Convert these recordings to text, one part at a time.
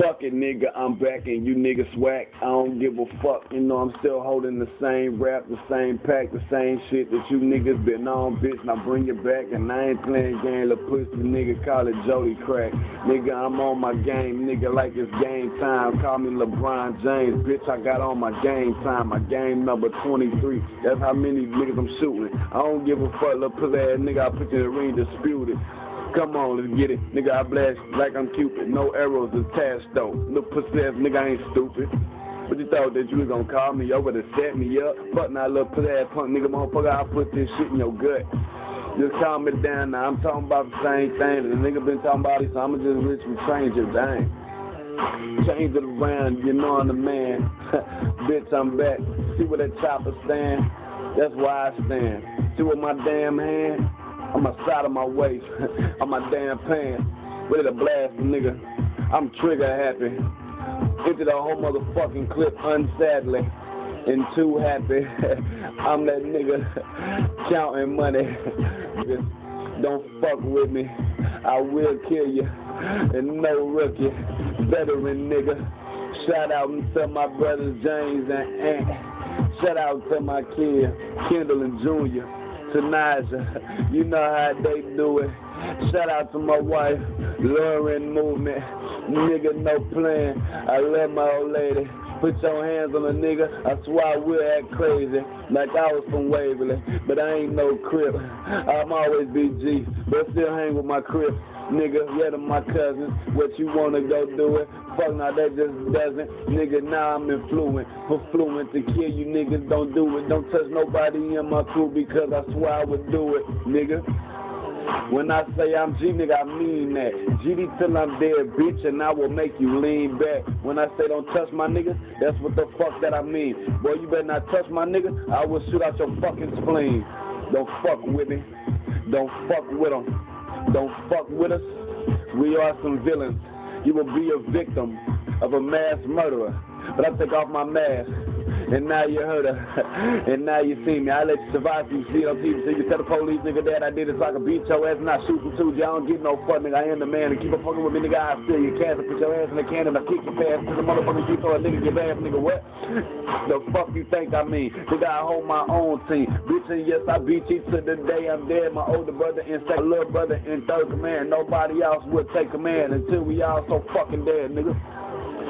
Fuck it, nigga, I'm back and you niggas whack. I don't give a fuck, you know I'm still holding the same rap, the same pack, the same shit that you niggas been on, bitch. Now bring it back and I ain't playing game, little pussy nigga, call it Jody Crack. Nigga, I'm on my game, nigga, like it's game time. Call me LeBron James, bitch, I got on my game time, my game number 23. That's how many niggas I'm shooting. I don't give a fuck, little pussy ass nigga, I put you in the ring, dispute it. Come on, let's get it. Nigga, I blast like I'm Cupid. No arrows attached, though. Little pussy ass nigga, I ain't stupid. But you thought that you was gonna call me over to set me up? Fuck now, little pussy ass punk nigga, motherfucker, I'll put this shit in your gut. Just calm it down now. I'm talking about the same thing. The nigga been talking about it, so I'ma just let you change it, dang. Change it around, you know I'm the man. Bitch, I'm back. See where that chopper stand? That's where I stand. See where my damn hand? On my side of my waist, on my damn pants, ready to blast a nigga. I'm trigger happy. Into the whole motherfucking clip unsadly and too happy. I'm that nigga counting money. Just don't fuck with me. I will kill you. And no rookie, veteran nigga. Shout out to my brothers James and Ant. Shout out to my kid Kendall and Junior. To Naja, you know how they do it. Shout out to my wife, Lauren Movement. Nigga, no plan. I love my old lady. Put your hands on a nigga, I swear I will act crazy. Like I was from Waverly, but I ain't no Crip. I'm always BG, but still hang with my Crip. Nigga, yeah, to my cousins. What you wanna go do it? Fuck, now that just doesn't. Nigga, now I'm influent. For fluent to kill you niggas, don't do it. Don't touch nobody in my crew because I swear I would do it, nigga. When I say I'm G, nigga, I mean that. GD till I'm dead, bitch, and I will make you lean back. When I say don't touch my niggas, that's what the fuck that I mean. Boy, you better not touch my niggas, I will shoot out your fucking spleen. Don't fuck with me. Don't fuck with them. Don't fuck with us. We are some villains. You will be a victim of a mass murderer. But I take off my mask. And now you heard her, and now you see me. I let you survive through see on TV. So you tell the police, nigga, that I did it so I can beat your ass and I shoot you too. I don't get no fuck, nigga. I am the man. And keep on fucking with me, nigga. I steal your cash and put your ass in the can and I kick your ass. Cause the motherfucker you throw a nigga your ass, nigga. What? The fuck you think I mean? Nigga, I hold my own team. Bitch, and yes, I beat you to the day I'm dead. My older brother in second, little brother in third command. Nobody else will take command until we all so fucking dead, nigga.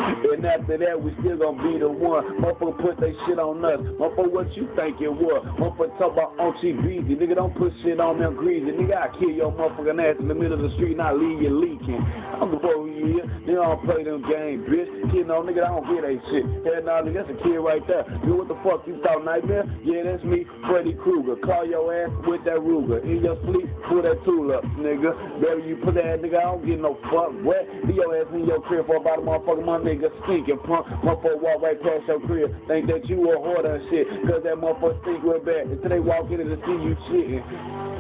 And after that, we still gonna be the one. Motherfucker put that shit on us. Motherfucker, what you think it was? Motherfucker talk about Unchi Beezy. Nigga, don't put shit on me, I'm greasy. Nigga, I kill your motherfucking ass in the middle of the street and I leave you leaking. I'm the boy who you is. Nigga, I don't play them games, bitch. Kid, no, nigga, I don't get that shit. Hell no, nigga, that's a kid right there. Dude, what the fuck you thought, Nightmare? Yeah, that's me, Freddy Krueger. Call your ass with that Ruger. In your sleep, pull that tool up, nigga. Baby, you put that nigga, I don't get no fuck. What? Leave your ass in your crib for about a motherfucking month, nigga. Stinking punk. Motherfucker walk right past your crib. Think that you a hoarder and shit. Cause that motherfucker stink real bad. Until they walk in and see you shitting.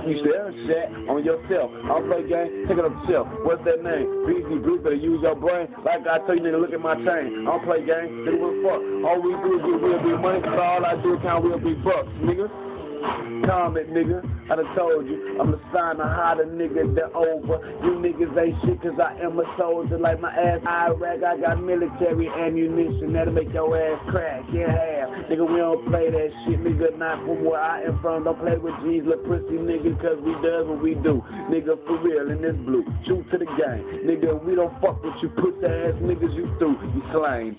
You still shit on yourself. I don't play game, take it up yourself. What's that name? BZ Bruce, better use your brain. Like I tell you, nigga, look at my chain. I don't play game, nigga, what the fuck? All we do is get real big money, so all I do is count real big bucks, nigga. Comment, nigga. I done told you, I'm a sign of how the niggas that over. You niggas ain't shit cause I am a soldier. Like my ass Iraq, I got military ammunition that'll make your ass crack in half. Nigga, we don't play that shit, nigga, not from where I am from. Don't play with G's, little pussy nigga, cause we does what we do. Nigga, for real, in this blue, true to the game. Nigga, we don't fuck with you pussy ass niggas, you through, you slain.